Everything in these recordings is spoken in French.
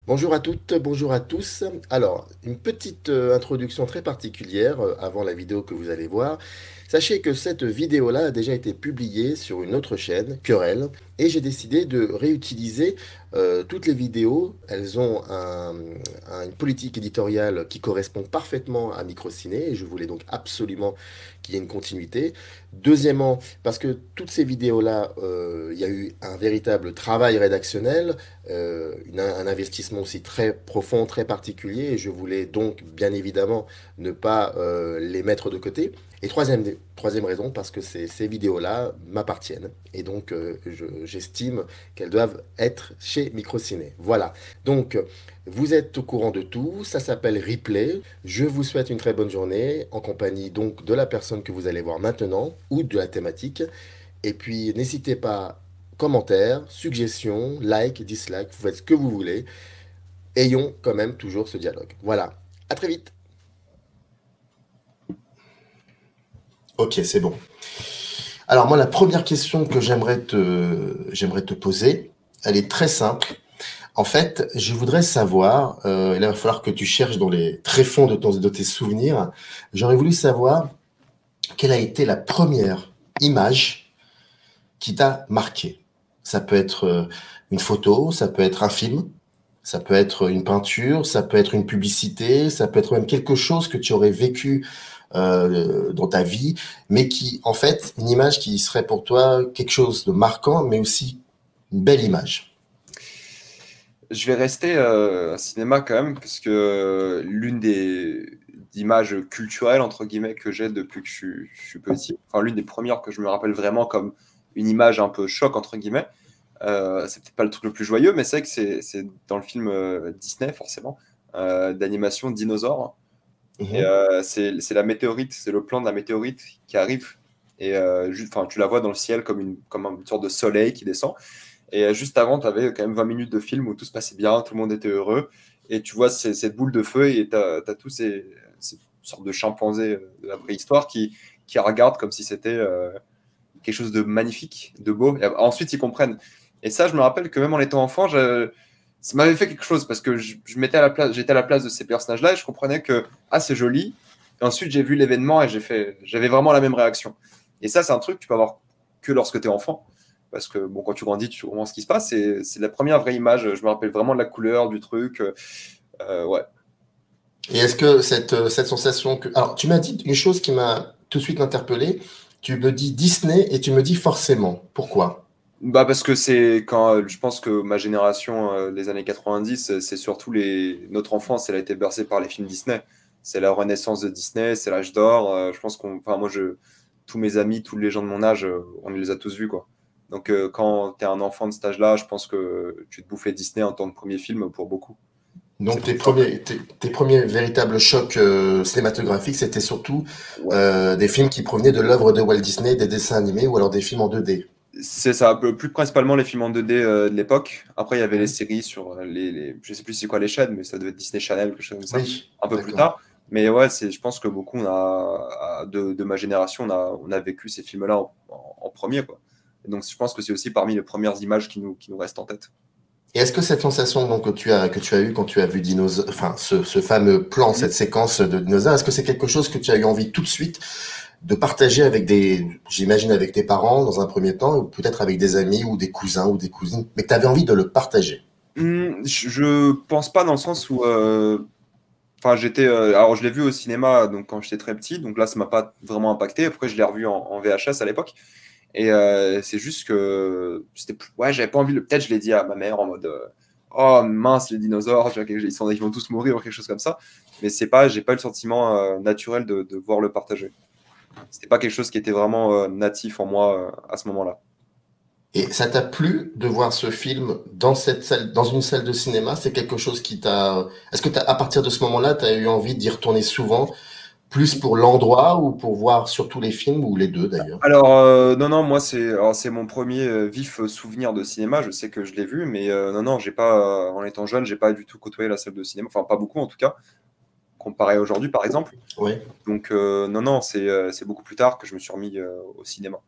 Bonjour à toutes, bonjour à tous. Alors, une petite introduction très particulière avant la vidéo que vous allez voir. Sachez que cette vidéo-là a déjà été publiée sur une autre chaîne, Querelle, et j'ai décidé de réutiliser toutes les vidéos. Elles ont une politique éditoriale qui correspond parfaitement à Microciné, et je voulais donc absolument qu'il y ait une continuité. Deuxièmement, parce que toutes ces vidéos-là, il y a eu un véritable travail rédactionnel, un investissement aussi très profond, très particulier, et je voulais donc bien évidemment ne pas les mettre de côté. Et troisième raison, parce que ces vidéos-là m'appartiennent, et donc j'estime qu'elles doivent être chez Microciné. Voilà, donc vous êtes au courant de tout, ça s'appelle Replay. Je vous souhaite une très bonne journée, en compagnie donc de la personne que vous allez voir maintenant, ou de la thématique. Et puis, n'hésitez pas, commentaires, suggestions, like, dislike, vous faites ce que vous voulez. Ayons quand même toujours ce dialogue. Voilà. À très vite. Ok, c'est bon. Alors moi, la première question que j'aimerais te poser, elle est très simple. En fait, je voudrais savoir, et là, il va falloir que tu cherches dans les tréfonds de tes souvenirs, j'aurais voulu savoir quelle a été la première image qui t'a marqué. Ça peut être une photo, ça peut être un film, ça peut être une peinture, ça peut être une publicité, ça peut être même quelque chose que tu aurais vécu dans ta vie, mais qui, en fait, une image qui serait pour toi quelque chose de marquant, mais aussi une belle image. Je vais rester cinéma quand même, parce que l'une des images culturelles, entre guillemets, que j'ai depuis que je suis petit, enfin l'une des premières que je me rappelle vraiment comme une image un peu choc, entre guillemets, c'est peut-être pas le truc le plus joyeux, mais c'est vrai que c'est dans le film Disney, forcément, d'animation Dinosaure. Et Mhm. c'est la météorite, c'est le plan de la météorite qui arrive. Et juste, enfin, tu la vois dans le ciel comme une sorte de soleil qui descend. Et juste avant, tu avais quand même 20 minutes de film où tout se passait bien, tout le monde était heureux. Et tu vois cette boule de feu et tu as, tous ces sortes de chimpanzés de la préhistoire qui regardent comme si c'était quelque chose de magnifique, de beau. Et ensuite, ils comprennent. Et ça, je me rappelle que même en étant enfant, ça m'avait fait quelque chose parce que je m'étais à la place, j'étais à la place de ces personnages-là et je comprenais que ah, c'est joli. Et ensuite, j'ai vu l'événement et j'avais vraiment la même réaction. Et ça, c'est un truc que tu peux avoir que lorsque tu es enfant. Parce que bon, quand tu grandis, tu comprends ce qui se passe. C'est la première vraie image. Je me rappelle vraiment de la couleur du truc. Ouais. Et est-ce que cette sensation que... Alors, tu m'as dit une chose qui m'a tout de suite interpellé. Tu me dis Disney et tu me dis forcément. Pourquoi? Bah parce que c'est quand je pense que ma génération des années 90, c'est surtout notre enfance, elle a été bercée par les films Disney. C'est la renaissance de Disney, c'est l'âge d'or. Je pense enfin moi tous mes amis, tous les gens de mon âge, on les a tous vus quoi. Donc quand tu es un enfant de cet âge-là, je pense que tu te bouffais Disney en tant que premier film pour beaucoup. C'est Donc pour ça. tes premiers véritables chocs cinématographiques, c'était surtout Ouais. des films qui provenaient de l'œuvre de Walt Disney, des dessins animés ou alors des films en 2D. C'est ça, plus principalement les films en 2D de l'époque. Après, il y avait les Mhm. séries sur je sais plus c'est quoi les chaînes, mais ça devait être Disney Channel, quelque chose comme ça, Oui, un peu plus d'accord. tard. Mais ouais, je pense que beaucoup de ma génération, on a vécu ces films-là en premier, quoi. Et donc, je pense que c'est aussi parmi les premières images qui nous restent en tête. Et est-ce que cette sensation donc, que tu as eue quand tu as vu enfin, ce fameux plan, Mhm. cette séquence de dinosaures, est-ce que c'est quelque chose que tu as eu envie tout de suite de partager avec j'imagine avec tes parents dans un premier temps, ou peut-être avec des amis ou des cousins ou des cousines, mais que tu avais envie de le partager? Je pense pas dans le sens où, enfin, alors je l'ai vu au cinéma donc quand j'étais très petit, donc là ça m'a pas vraiment impacté. Après je l'ai revu en VHS à l'époque. Et c'est juste que ouais, j'avais pas envie peut-être je l'ai dit à ma mère en mode oh mince les dinosaures, ils vont tous mourir ou quelque chose comme ça. Mais j'ai pas eu le sentiment naturel de voir le partager. C'était pas quelque chose qui était vraiment natif en moi à ce moment-là. Et ça t'a plu de voir ce film dans cette salle, dans une salle de cinéma? C'est quelque chose qui est-ce que à partir de ce moment-là, tu as eu envie d'y retourner souvent, plus pour l'endroit ou pour voir surtout les films ou les deux d'ailleurs? Alors non non moi c'est mon premier vif souvenir de cinéma. Je sais que je l'ai vu, mais non non j'ai pas en étant jeune j'ai pas du tout côtoyé la salle de cinéma. Enfin pas beaucoup en tout cas comparé à aujourd'hui par exemple. Oui. Donc non, non, c'est beaucoup plus tard que je me suis remis au cinéma.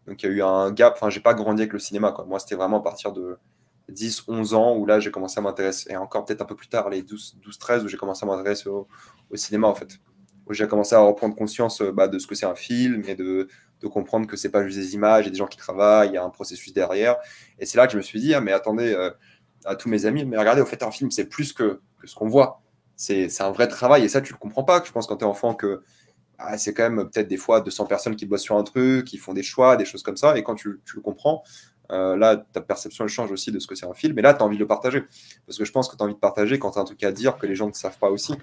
Donc il y a eu un gap, enfin j'ai pas grandi avec le cinéma, quoi. Moi c'était vraiment à partir 10, 11 ans, où là, j'ai commencé à m'intéresser, et encore peut-être un peu plus tard, les 12, 13, où j'ai commencé à m'intéresser au cinéma, en fait. Où j'ai commencé à reprendre conscience de ce que c'est un film et de comprendre que c'est pas juste des images, il y a des gens qui travaillent, il y a un processus derrière. Et c'est là que je me suis dit, ah, mais attendez, à tous mes amis, mais regardez, au fait, un film, c'est plus que ce qu'on voit. C'est un vrai travail, et ça, tu le comprends pas. Je pense quand tu es enfant que c'est quand même peut-être des fois 200 personnes qui bossent sur un truc, qui font des choix, des choses comme ça. Et quand tu le comprends, là, ta perception elle change aussi de ce que c'est un film. Et là, tu as envie de le partager. Parce que je pense que tu as envie de partager quand tu as un truc à dire que les gens ne savent pas aussi.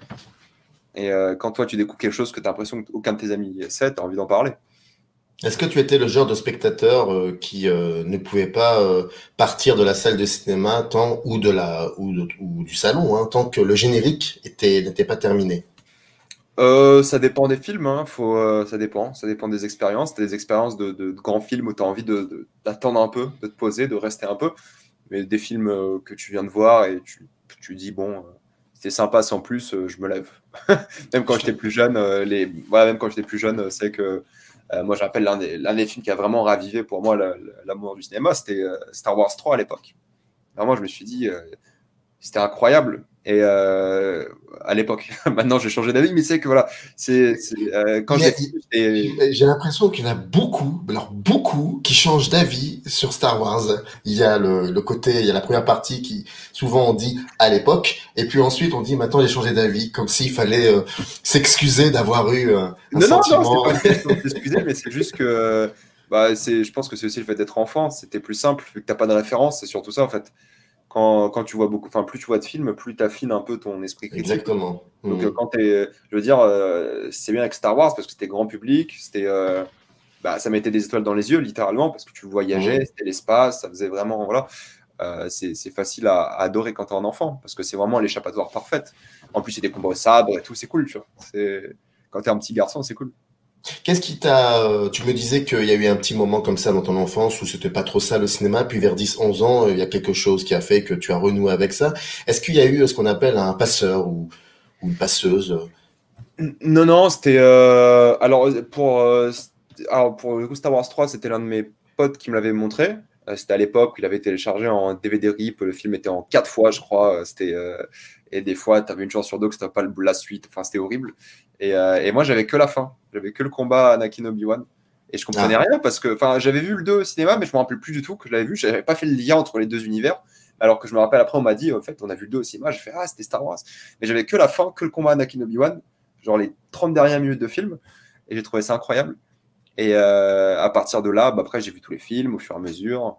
Et quand toi, tu découvres quelque chose que tu as l'impression qu'aucun de tes amis sait, tu as envie d'en parler. Est-ce que tu étais le genre de spectateur qui ne pouvait pas partir de la salle de cinéma ou du salon, hein, tant que le générique n'était pas terminé? Ça dépend des films, hein. Ça dépend des expériences. Tu as des expériences de grands films où tu as envie d'attendre un peu, de te poser, de rester un peu. Mais des films que tu viens de voir et tu dis, bon, c'est sympa sans plus, je me lève. Même quand j'étais plus jeune, même quand j'étais plus jeune, c'est que moi, j'appelle l'un des films qui a vraiment ravivé pour moi l'amour du cinéma, c'était Star Wars 3 à l'époque. Vraiment, je me suis dit, c'était incroyable. Et à l'époque, maintenant j'ai changé d'avis, mais c'est que voilà, quand j'ai l'impression qu'il y en a beaucoup, alors beaucoup, qui changent d'avis sur Star Wars. Il y a le côté, il y a la première partie qui souvent on dit à l'époque, et puis ensuite on dit maintenant j'ai changé d'avis, comme s'il fallait s'excuser d'avoir eu un sentiment. Non, c'est pas une question de s'excuser, mais c'est juste que je pense que c'est aussi le fait d'être enfant, c'était plus simple vu que t'as pas de référence, c'est surtout ça en fait. Quand tu vois beaucoup, enfin plus tu vois de films, plus tu affines un peu ton esprit critique. Exactement. Donc je veux dire, c'est bien avec Star Wars parce que c'était grand public, ça mettait des étoiles dans les yeux littéralement parce que tu voyageais, c'était l'espace, ça faisait vraiment voilà. C'est facile à adorer quand t'es un enfant parce que c'est vraiment l'échappatoire parfaite. En plus, c'est des combats au sabre et tout, c'est cool, tu vois. Quand t'es un petit garçon, c'est cool. Qu'est-ce qui tu me disais qu'il y a eu un petit moment comme ça dans ton enfance où c'était pas trop ça le cinéma, puis vers 10-11 ans, il y a quelque chose qui a fait que tu as renoué avec ça. Est-ce qu'il y a eu ce qu'on appelle un passeur ou une passeuse? Non, c'était alors pour le coup Star Wars 3, c'était l'un de mes potes qui me l'avait montré. C'était à l'époque où il avait téléchargé en DVD RIP, le film était en 4 fois, je crois. Et des fois, tu avais une chance sur deux que c'était pas la suite. Enfin, c'était horrible. Et moi, j'avais que la fin. J'avais que le combat Anakin Obi-Wan. Et je comprenais rien parce que, j'avais vu le 2 au cinéma, mais je me rappelle plus du tout que je l'avais vu. J'avais pas fait le lien entre les deux univers. Alors que je me rappelle après, on m'a dit, en fait, on a vu le 2 au cinéma. J'ai fait, c'était Star Wars. Mais j'avais que la fin, que le combat Anakin Obi-Wan, genre les 30 dernières minutes de film. Et j'ai trouvé ça incroyable. Et à partir de là, après, j'ai vu tous les films au fur et à mesure.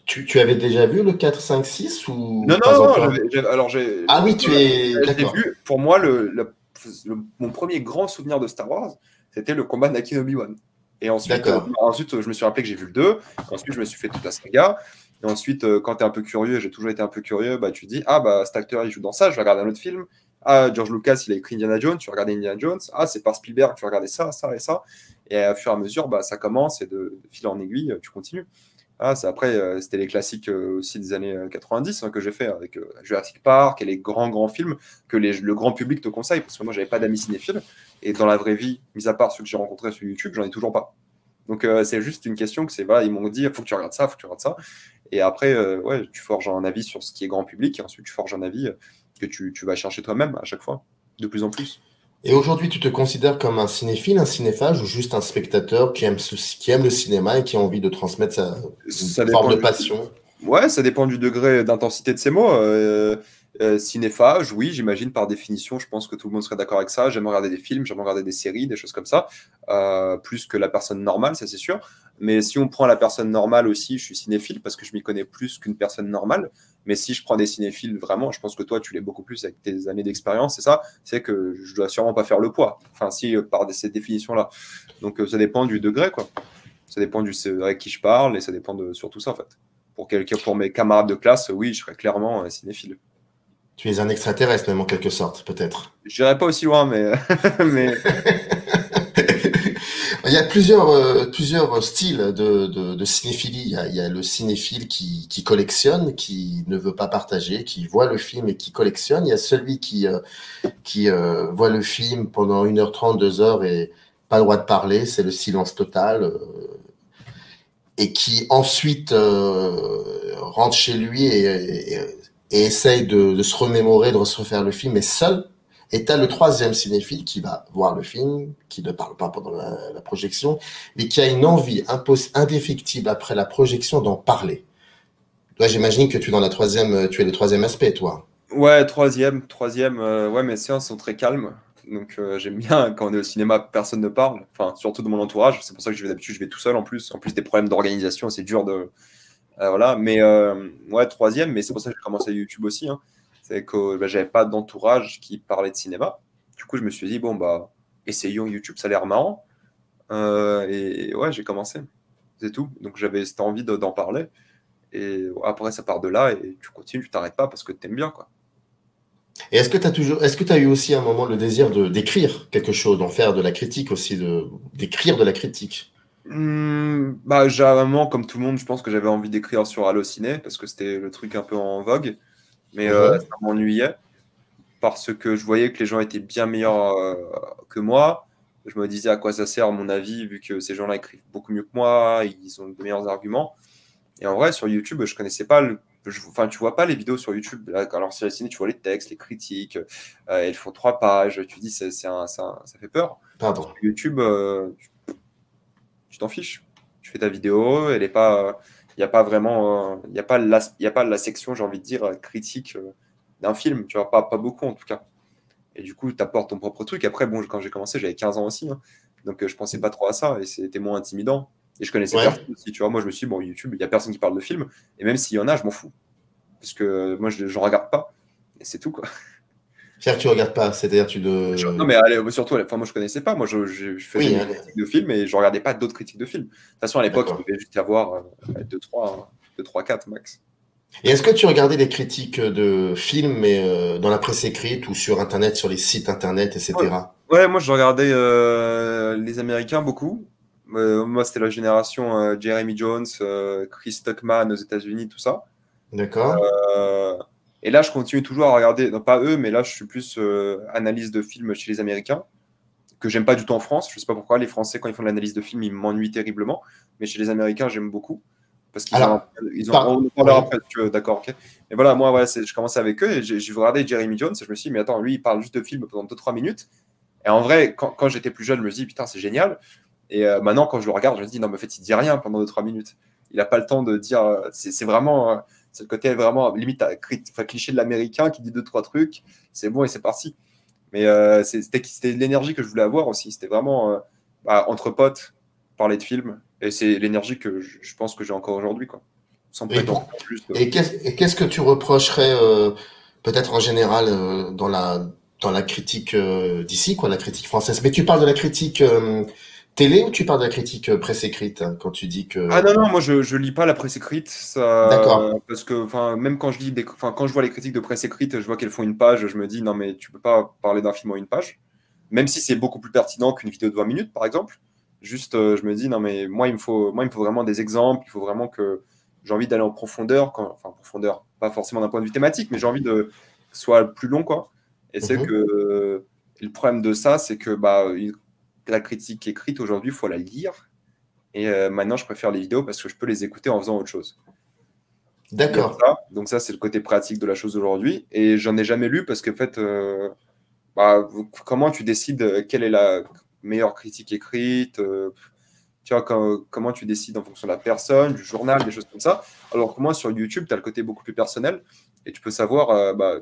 Tu avais déjà vu le 4, 5, 6 ou non, pas encore? Ah oui, tu es d'accord. Vu. Pour moi, mon premier grand souvenir de Star Wars, c'était le combat d'Anakin Obi-Wan. Et ensuite, je me suis rappelé que j'ai vu le 2. Ensuite, je me suis fait toute la saga. Et ensuite, quand tu es un peu curieux, j'ai toujours été un peu curieux, tu dis, cet acteur, il joue dans ça, je vais regarder un autre film. George Lucas, il a écrit Indiana Jones, tu vas regarder Indiana Jones. C'est par Spielberg, tu vas regarder ça, ça et ça. Et au fur et à mesure, ça commence et de fil en aiguille, tu continues. Après, c'était les classiques aussi des années 90 que j'ai fait avec Jurassic Park et les grands films que le grand public te conseille parce que moi, j'avais pas d'amis cinéphiles et dans la vraie vie, mis à part ceux que j'ai rencontrés sur YouTube, j'en ai toujours pas. Donc, c'est juste une question que ils m'ont dit, il faut que tu regardes ça, faut que tu regardes ça. Et après, tu forges un avis sur ce qui est grand public et ensuite, tu forges un avis que tu vas chercher toi-même à chaque fois, de plus en plus. Et aujourd'hui, tu te considères comme un cinéphile, un cinéphage ou juste un spectateur qui aime le cinéma et qui a envie de transmettre une forme de passion? Ouais, ça dépend du degré d'intensité de ces mots. Cinéphage, oui, j'imagine par définition, je pense que tout le monde serait d'accord avec ça. J'aime regarder des films, j'aime regarder des séries, des choses comme ça, plus que la personne normale, ça c'est sûr. Mais si on prend la personne normale aussi, je suis cinéphile parce que je m'y connais plus qu'une personne normale. Mais si je prends des cinéphiles vraiment, je pense que toi, tu l'es beaucoup plus avec tes années d'expérience, c'est ça, c'est que je dois sûrement pas faire le poids. Enfin, si, par cette définition-là. Donc, ça dépend du degré, quoi. Ça dépend avec qui je parle et ça dépend de surtout ça, en fait. Pour mes camarades de classe, oui, je serais clairement cinéphile. Tu es un extraterrestre, même en quelque sorte, peut-être. Je n'irai pas aussi loin, mais... Il y a plusieurs styles de cinéphilie. Il y a le cinéphile qui collectionne, qui ne veut pas partager, qui voit le film et qui collectionne. Il y a celui qui voit le film pendant 1h30, 2 heures et pas le droit de parler, c'est le silence total. Et qui ensuite rentre chez lui et essaye de se remémorer, de se refaire le film, est seul. Et t'as le troisième cinéphile qui va voir le film, qui ne parle pas pendant la projection, mais qui a une envie indéfectible après la projection d'en parler. Toi, j'imagine que tu es le troisième aspect, toi. Ouais, troisième. Ouais, mes séances sont très calmes. Donc j'aime bien quand on est au cinéma, personne ne parle. Enfin, surtout de mon entourage. C'est pour ça que d'habitude, je vais tout seul en plus. En plus des problèmes d'organisation, c'est dur de. Voilà. Mais ouais, troisième. Mais c'est pour ça que j'ai commencé YouTube aussi, hein. C'est que bah, j'avais pas d'entourage qui parlait de cinéma. Du coup, je me suis dit, bon, bah, essayons YouTube, ça a l'air marrant. Et ouais, j'ai commencé. C'est tout. Donc j'avais cette envie d'en parler. Et après, ça part de là et tu continues, tu t'arrêtes pas parce que t'aimes bien, quoi. Et est-ce que tu as eu aussi à un moment le désir d'écrire quelque chose, d'en faire de la critique aussi, d'écrire de la critique? Bah, généralement, comme tout le monde, je pense que j'avais envie d'écrire sur Allociné parce que c'était le truc un peu en vogue. Mais Mhm. ça m'ennuyait parce que je voyais que les gens étaient bien meilleurs que moi. Je me disais à quoi ça sert, à mon avis, vu que ces gens-là écrivent beaucoup mieux que moi, ils ont de meilleurs arguments. Et en vrai, sur YouTube, je connaissais pas enfin, tu vois pas les vidéos sur YouTube. Là, alors, sur Allociné, tu vois les textes, les critiques. Elles font 3 pages. Tu dis, ça fait peur. Sur Pardon. YouTube, tu t'en fiches. Tu fais ta vidéo, elle est pas, il n'y a pas vraiment, il y a pas la section, j'ai envie de dire, critique d'un film, tu vois, pas beaucoup en tout cas. Et du coup, tu apportes ton propre truc. Après, bon, quand j'ai commencé, j'avais 15 ans aussi, hein. Donc je pensais pas trop à ça et c'était moins intimidant. Et je connaissais Ouais. personne aussi, tu vois. Moi, je me suis dit, bon, YouTube, il y a personne qui parle de film. Et même s'il y en a, je m'en fous. Parce que moi, je regarde pas. Et c'est tout, quoi. C'est-à-dire que tu regardes pas, c'est-à-dire Non, mais allez, surtout, enfin, moi je connaissais pas. Moi je faisais Oui, mes allez, critiques de films et je regardais pas d'autres critiques de films. De toute façon, à l'époque, il d'accord. devait juste y avoir 2, 3, 4 max. Et est-ce que tu regardais des critiques de films, mais dans la presse écrite ou sur Internet, sur les sites Internet, Ouais, etc. ouais, moi je regardais les Américains beaucoup. Moi, c'était la génération Jeremy Jones, Chris Tuckman aux États-Unis, tout ça. D'accord? Euh, et là, je continue toujours à regarder, non pas eux, mais là, je suis plus analyse de films chez les Américains, que j'aime pas du tout en France. Je sais pas pourquoi. Les Français, quand ils font de l'analyse de films, ils m'ennuient terriblement. Mais chez les Américains, j'aime beaucoup. Parce qu'ils ont, Alors, on en parlera oui. après, si tu veux, d'accord, ok. Mais voilà, moi, ouais, je commençais avec eux et j'ai regardé Jeremy Jones et je me suis dit, mais attends, lui, il parle juste de films pendant 2, 3 minutes. Et en vrai, quand j'étais plus jeune, je me suis dit, putain, c'est génial. Et maintenant, quand je le regarde, je me dis, non, mais en fait, il dit rien pendant 2, 3 minutes. Il n'a pas le temps de dire. C'est vraiment. C'est le côté vraiment limite enfin, cliché de l'américain qui dit 2, 3 trucs. C'est bon et c'est parti. Mais c'était l'énergie que je voulais avoir aussi. C'était vraiment bah, entre potes, parler de films. Et c'est l'énergie que je pense que j'ai encore aujourd'hui, quoi. Sans Et, prétendre pour, plus. et qu'est-ce que tu reprocherais peut-être en général dans la critique d'ici, quoi, la critique française? Mais tu parles de la critique télé ou tu parles de la critique presse écrite hein, quand tu dis Ah que... non, non, moi je lis pas la presse écrite, ça, D'accord. parce que enfin, même quand je lis enfin, quand je vois les critiques de presse écrite, je vois qu'elles font une page, je me dis non mais tu peux pas parler d'un film en une page, même si c'est beaucoup plus pertinent qu'une vidéo de 20 minutes par exemple. Juste, je me dis non mais moi il me faut vraiment des exemples, il faut vraiment que j'ai envie d'aller en profondeur, enfin en profondeur, pas forcément d'un point de vue thématique, mais j'ai envie que ce soit plus long quoi. Et c'est que Mhm. le problème de ça, c'est que bah, la critique écrite aujourd'hui, il faut la lire. Et maintenant, je préfère les vidéos parce que je peux les écouter en faisant autre chose. Il y a D'accord. ça. Donc ça, c'est le côté pratique de la chose aujourd'hui. Et j'en ai jamais lu parce qu'en fait, bah, comment tu décides quelle est la meilleure critique écrite tu vois, comment tu décides en fonction de la personne, du journal, des choses comme ça. Alors que moi, sur YouTube, tu as le côté beaucoup plus personnel et tu peux savoir, bah,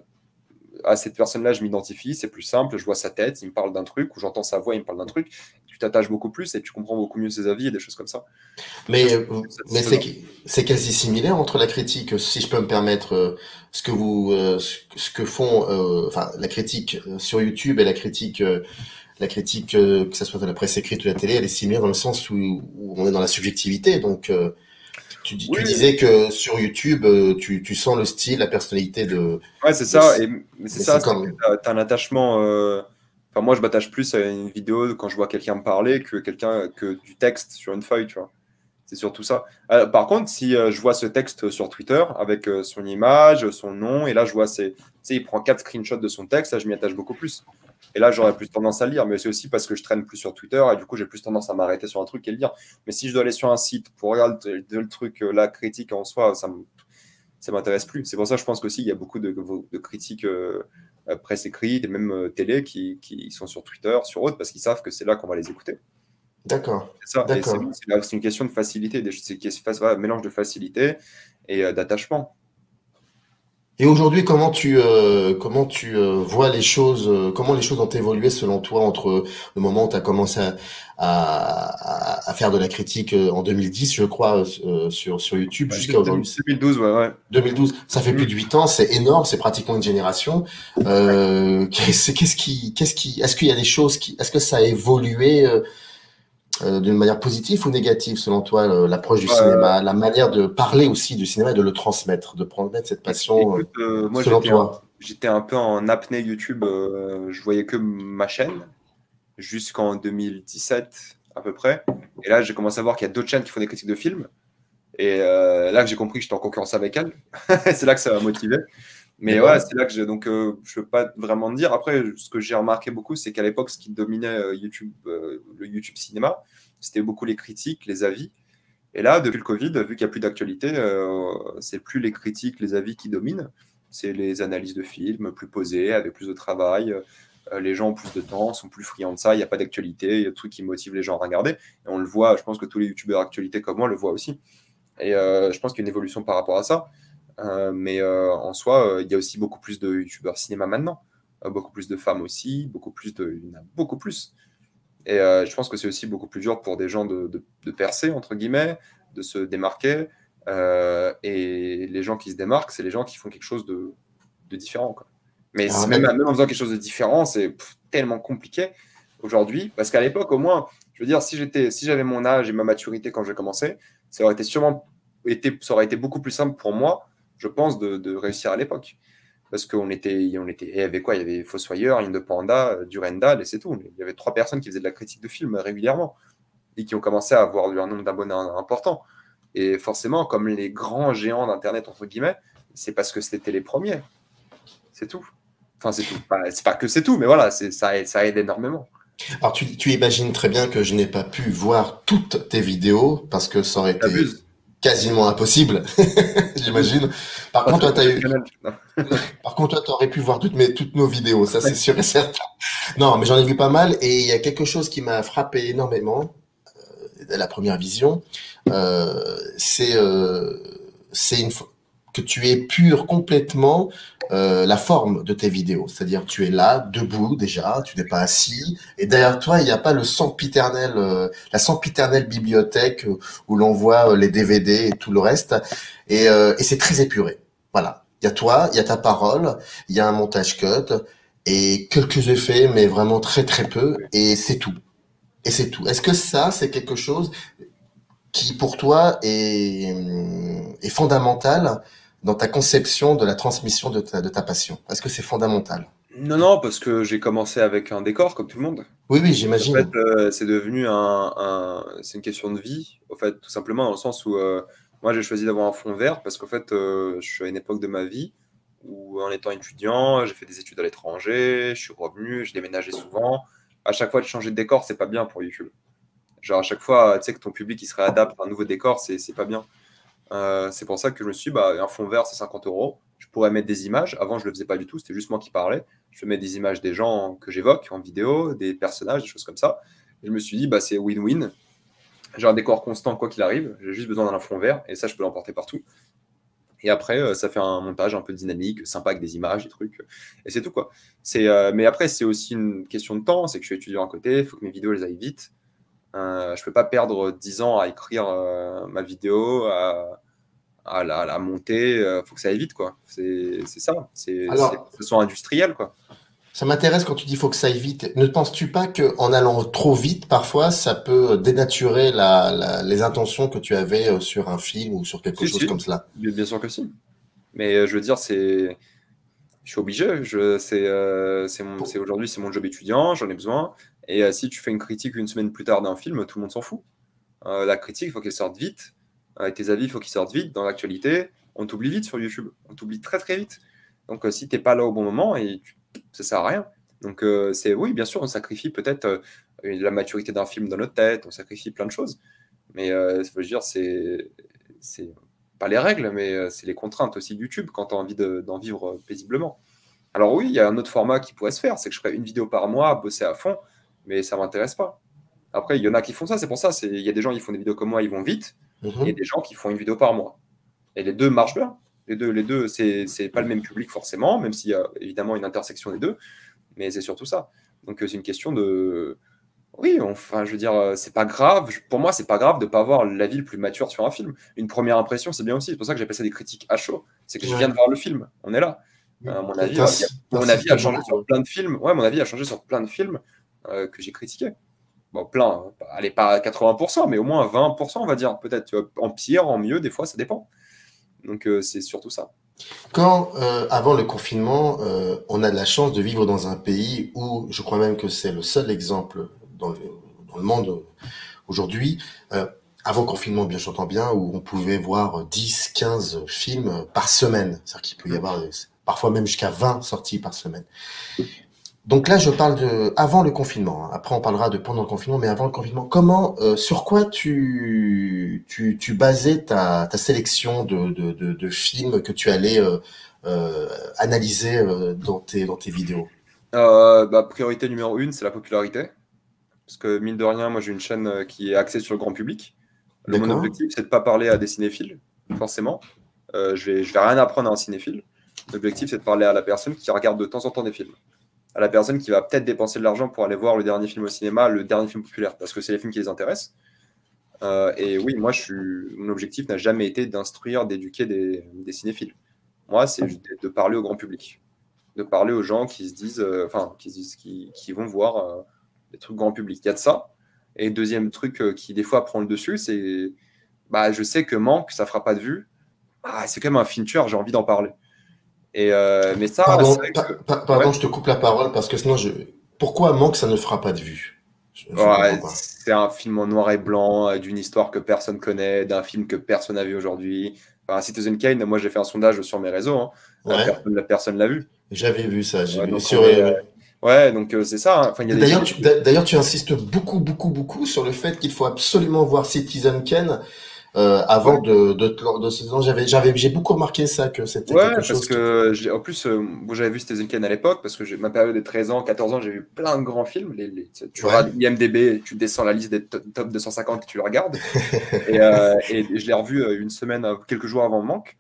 à cette personne-là, je m'identifie, c'est plus simple, je vois sa tête, il me parle d'un truc, ou j'entends sa voix, il me parle d'un truc. Tu t'attaches beaucoup plus et tu comprends beaucoup mieux ses avis et des choses comme ça. Et ça, Mais, c'est euh, plus mais c'est, satisfaisant. c'est quasi similaire entre la critique, si je peux me permettre, ce que font, enfin, la critique sur YouTube et la critique, que ce soit de la presse écrite ou de la télé, elle est similaire dans le sens où on est dans la subjectivité. Donc, tu Oui, disais que sur YouTube, tu sens le style, la personnalité ouais, c'est de, ça. Mais c'est mais ça, c'est c'est que comme, tu as un attachement. Enfin, moi, je m'attache plus à une vidéo quand je vois quelqu'un me parler que du texte sur une feuille, tu vois. C'est surtout ça. Par contre, si je vois ce texte sur Twitter avec son image, son nom, et là, je vois, tu sais, il prend 4 screenshots de son texte, là, je m'y attache beaucoup plus. Et là, j'aurais plus tendance à le lire, mais c'est aussi parce que je traîne plus sur Twitter, et du coup, j'ai plus tendance à m'arrêter sur un truc et le lire. Mais si je dois aller sur un site pour regarder le truc, la critique en soi, ça m'intéresse plus. C'est pour ça que je pense qu'aussi, il y a beaucoup de critiques presse écrite et même télé qui sont sur Twitter, sur autres, parce qu'ils savent que c'est là qu'on va les écouter. D'accord, C'est ça, et d'accord. c'est une question de facilité, voilà, un mélange de facilité et d'attachement. Et aujourd'hui, comment tu vois les choses, comment les choses ont évolué selon toi entre le moment où tu as commencé à faire de la critique en 2010, je crois, sur YouTube, Ouais, jusqu'à aujourd'hui? 2012, ouais, ouais. 2012, ça fait plus Mm. de 8 ans, c'est énorme, c'est pratiquement une génération. Ouais. Est-ce qu'il y a des choses est-ce que ça a évolué d'une manière positive ou négative selon toi, l'approche du Euh, cinéma, la manière de parler aussi du cinéma et de le transmettre, de transmettre cette passion, Écoute, moi selon toi? j'étais un peu en apnée YouTube, je voyais que ma chaîne jusqu'en 2017 à peu près. Et là, j'ai commencé à voir qu'il y a d'autres chaînes qui font des critiques de films. Et là que j'ai compris que j'étais en concurrence avec elles. C'est là que ça m'a motivé. Mais ouais, D'accord? c'est là que je peux pas vraiment te dire. Après, ce que j'ai remarqué beaucoup, c'est qu'à l'époque, ce qui dominait YouTube, le YouTube cinéma, c'était beaucoup les critiques, les avis. Et là, depuis le Covid, vu qu'il n'y a plus d'actualité, c'est plus les critiques, les avis qui dominent. C'est les analyses de films plus posées, avec plus de travail. Les gens ont plus de temps, sont plus friands de ça. Il n'y a pas d'actualité, il y a des trucs qui motivent les gens à regarder. Et on le voit, je pense que tous les youtubeurs actualité comme moi le voient aussi. Et je pense qu'il y a une évolution par rapport à ça. Mais en soi, il y a aussi beaucoup plus de youtubeurs cinéma maintenant. Beaucoup plus de femmes aussi, il y en a beaucoup plus. Et je pense que c'est aussi beaucoup plus dur pour des gens de percer, entre guillemets, de se démarquer. Et les gens qui se démarquent, c'est les gens qui font quelque chose de différent, quoi. Mais Alors, même en faisant quelque chose de différent, c'est tellement compliqué aujourd'hui. Parce qu'à l'époque, au moins, je veux dire, si j'avais mon âge et ma maturité quand j'ai commencé, ça aurait été beaucoup plus simple pour moi, je pense, de réussir à l'époque. Parce il y avait quoi? Il y avait Fossoyeur, Indepanda, Durendal, et c'est tout. Il y avait 3 personnes qui faisaient de la critique de films régulièrement et qui ont commencé à avoir un nombre d'abonnés important. Et forcément, comme les grands géants d'Internet, entre guillemets, c'est parce que c'était les premiers. C'est tout. Enfin, c'est tout. Enfin, c'est pas que c'est tout, mais voilà, ça aide énormément. alors tu imagines très bien que je n'ai pas pu voir toutes tes vidéos parce que ça aurait été T'abuses. quasiment impossible, T'abuses. j'imagine. Par Parce contre, que toi, t'as le canal. Non. par contre, toi, t'aurais pu voir toutes nos vidéos, ça c'est sûr et certain. Non, mais j'en ai vu pas mal et il y a quelque chose qui m'a frappé énormément à la première vision. Euh, c'est euh, c'est que tu épures complètement la forme de tes vidéos. C'est-à-dire, tu es là, debout déjà, tu n'es pas assis, et derrière toi, il n'y a pas le sempiternel, la sempiternelle bibliothèque où l'on voit les DVD et tout le reste. Et c'est très épuré. Voilà. Il y a toi, il y a ta parole, il y a un montage cut et quelques effets, mais vraiment très très peu, et c'est tout. Et c'est tout. Est-ce que ça, c'est quelque chose qui pour toi est fondamental dans ta conception de la transmission de ta passion? Est-ce que c'est fondamental? Non, non, parce que j'ai commencé avec un décor, comme tout le monde. Oui, oui, En fait, j'imagine. c'est devenu c'est une question de vie, au fait, tout simplement, dans le sens où moi, j'ai choisi d'avoir un fond vert parce qu'en fait, je suis à une époque de ma vie où, en étant étudiant, j'ai fait des études à l'étranger, je suis revenu, j'ai déménagé souvent. À chaque fois de changer de décor, c'est pas bien pour YouTube. Genre, à chaque fois, tu sais, que ton public il se réadapte à un nouveau décor, c'est pas bien. C'est pour ça que je me suis dit, bah, un fond vert, c'est 50 euros. Je pourrais mettre des images. Avant, je le faisais pas du tout, c'était juste moi qui parlais. Je mets des images des gens que j'évoque en vidéo, des personnages, des choses comme ça. Et je me suis dit, bah, c'est win-win. J'ai un décor constant, quoi qu'il arrive. J'ai juste besoin d'un fond vert, et ça, je peux l'emporter partout. Et après, ça fait un montage un peu dynamique, sympa avec des images, des trucs. Et c'est tout, quoi. Mais après, c'est aussi une question de temps. C'est que je suis étudiant à côté, il faut que mes vidéos, elles aillent vite. Je peux pas perdre 10 ans à écrire ma vidéo, à la monter, faut que ça aille vite, quoi. C'est ça, c'est Alors, que ce soit industriel, quoi. ça m'intéresse quand tu dis faut que ça aille vite. Ne penses-tu pas que en allant trop vite, parfois, ça peut dénaturer les intentions que tu avais sur un film ou sur quelque Si, chose si, comme cela? bien sûr que si. Mais je veux dire, je suis obligé. Aujourd'hui, c'est mon job étudiant, j'en ai besoin. Et si tu fais une critique une semaine plus tard d'un film, tout le monde s'en fout. La critique, il faut qu'elle sorte vite. Tes avis, il faut qu'ils sortent vite. Dans l'actualité, on t'oublie vite sur YouTube. On t'oublie très, très vite. Donc, si t'es pas là au bon moment, ça sert à rien. Donc, oui, bien sûr, on sacrifie peut-être la maturité d'un film dans notre tête, on sacrifie plein de choses. Mais je veux dire, c'est pas les règles, mais c'est les contraintes aussi de YouTube quand tu as envie d'en vivre paisiblement. Alors oui, il y a un autre format qui pourrait se faire, c'est que je ferais une vidéo par mois, bosser à fond, mais ça m'intéresse pas. Après, il y en a qui font ça, c'est pour ça. Il y a des gens qui font des vidéos comme moi, ils vont vite, et des gens qui font une vidéo par mois. Et les deux marchent bien. Les deux, c'est pas le même public forcément, même s'il y a évidemment une intersection des deux, mais c'est surtout ça. Donc c'est une question de... Oui, enfin, je veux dire, c'est pas grave. Pour moi, c'est pas grave de pas avoir l'avis le plus mature sur un film. Une première impression, c'est bien aussi. C'est pour ça que j'appelle ça des critiques à chaud. C'est que je viens de voir le film. On est là. Mon avis a changé sur plein de films. Ouais, mon avis a changé sur plein de films que j'ai critiqués. Bon, plein. Allez, pas à 80%, mais au moins à 20%, on va dire. Peut-être, tu vois, en pire, en mieux, des fois, ça dépend. Donc, c'est surtout ça. Quand, avant le confinement, on a de la chance de vivre dans un pays où, je crois même que c'est le seul exemple dans le monde aujourd'hui, avant le confinement, bien j'entends bien, où on pouvait voir 10, 15 films par semaine. C'est-à-dire qu'il peut y avoir parfois même jusqu'à 20 sorties par semaine. Donc là, je parle de avant le confinement. Après, on parlera de pendant le confinement, mais avant le confinement. Comment, sur quoi tu basais ta sélection de films que tu allais analyser dans tes vidéos? Priorité numéro 1, c'est la popularité. Parce que mine de rien, moi j'ai une chaîne qui est axée sur le grand public. Mon objectif, c'est de ne pas parler à des cinéphiles, forcément. Je vais rien apprendre à un cinéphile. L'objectif, c'est de parler à la personne qui regarde de temps en temps des films. À la personne qui va peut-être dépenser de l'argent pour aller voir le dernier film au cinéma, le dernier film populaire, parce que c'est les films qui les intéressent. Et oui, moi, mon objectif n'a jamais été d'instruire, d'éduquer des cinéphiles. Moi, c'est de parler au grand public. De parler aux gens qui se disent, qui vont voir des trucs grand public. Il y a de ça. Et deuxième truc qui, des fois, prend le dessus, c'est je sais que Manque, ça fera pas de vue. C'est quand même un Fincher, j'ai envie d'en parler. Mais ça, pardon, je te coupe la parole parce que sinon, pourquoi Manque, ça ne fera pas de vue? C'est un film en noir et blanc, d'une histoire que personne connaît, d'un film que personne n'a vu aujourd'hui. Enfin, Citizen Kane, moi j'ai fait un sondage sur mes réseaux, hein. Personne l'a vu. J'avais vu ça, j'ai vu. Donc c'est ça. Hein. Enfin, d'ailleurs, tu insistes beaucoup sur le fait qu'il faut absolument voir Citizen Kane avant j'ai beaucoup remarqué ça, que c'était quelque chose. Parce que en plus, j'avais vu Citizen Kane à l'époque, parce que ma période de 13 ans, 14 ans, j'ai vu plein de grands films. Tu regardes IMDb, tu descends la liste des top 250 et tu le regardes. et je l'ai revu une semaine, quelques jours avant Manque.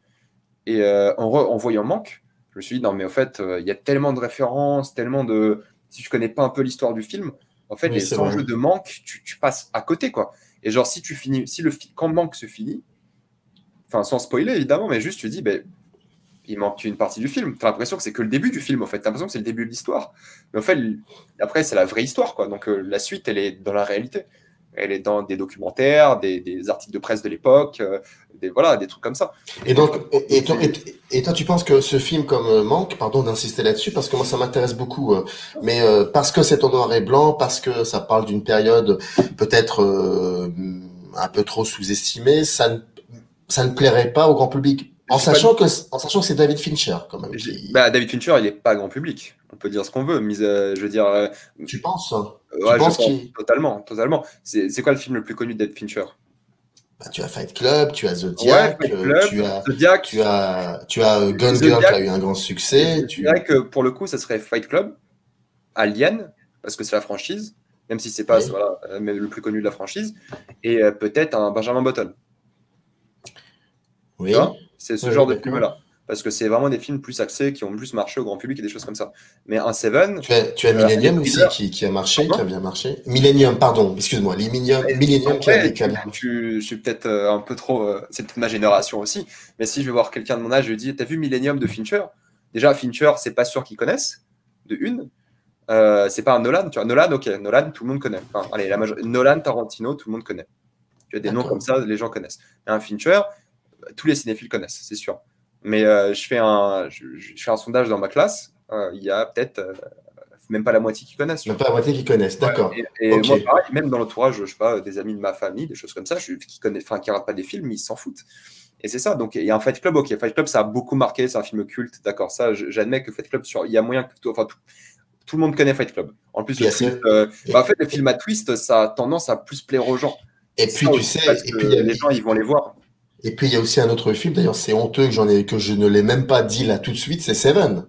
Et en voyant Manque, je me suis dit, non, mais en fait, il y a tellement de références, tellement de. Si je connais pas un peu l'histoire du film, en fait, les enjeux de Manque, tu passes à côté, quoi. Et genre, quand Manque se finit, enfin, sans spoiler évidemment, mais juste tu dis, il manque une partie du film. Tu as l'impression que c'est que le début du film, en fait. Tu as l'impression que c'est le début de l'histoire. Mais en fait, après, c'est la vraie histoire, quoi. Donc, la suite, elle est dans la réalité. Elle est dans des documentaires, des articles de presse de l'époque, des trucs comme ça. Et donc, et toi, tu penses que ce film comme Manque, pardon d'insister là-dessus, parce que moi, ça m'intéresse beaucoup, mais parce que c'est en noir et blanc, parce que ça parle d'une période peut-être un peu trop sous-estimée, ça ne plairait pas au grand public. En sachant que c'est David Fincher, quand même. David Fincher, il n'est pas grand public. On peut dire ce qu'on veut, mais je veux dire. Tu penses? Totalement. C'est quoi le film le plus connu de David Fincher? Tu as Fight Club, tu as Zodiac, tu as Gone Girl qui a eu un grand succès. Je dirais que pour le coup, ça serait Fight Club, Alien, parce que c'est la franchise, même si c'est pas mais le plus connu de la franchise, et peut-être un Benjamin Button. Oui. C'est ce genre de film-là. Parce que c'est vraiment des films plus axés, qui ont plus marché au grand public et des choses comme ça. Mais un Seven... Tu as Millennium aussi qui a marché, qui a bien marché. Millennium, pardon, excuse-moi. Millennium qui a bien marché. Je suis peut-être un peu trop... c'est peut-être ma génération aussi. Mais si je vais voir quelqu'un de mon âge, je lui dis, t'as vu Millennium de Fincher? Déjà, Fincher, c'est pas sûr qu'ils connaissent, de une. C'est pas un Nolan, tu vois. Nolan, ok. Nolan, tout le monde connaît. Enfin, allez, Nolan, Tarantino, tout le monde connaît. Tu as des noms comme ça, les gens connaissent. Et un Fincher, tous les cinéphiles connaissent, c'est sûr. Mais je fais un sondage dans ma classe, il y a peut-être même pas la moitié qui connaissent. Même pas la moitié qui connaissent, d'accord. Et moi, pareil, même dans l'entourage, je sais pas, des amis de ma famille, des choses comme ça, qui regardent pas des films, ils s'en foutent. Et c'est ça, donc il y a un Fight Club, ok, Fight Club, ça a beaucoup marqué, c'est un film culte, d'accord, ça, j'admets que Fight Club, il y a moyen que tout le monde connaît Fight Club. En plus, en fait, le film à twist, ça a tendance à plus plaire aux gens. Et puis, les gens, ils vont les voir. Et puis il y a aussi un autre film, d'ailleurs c'est honteux que je ne l'ai même pas dit là tout de suite, c'est Seven.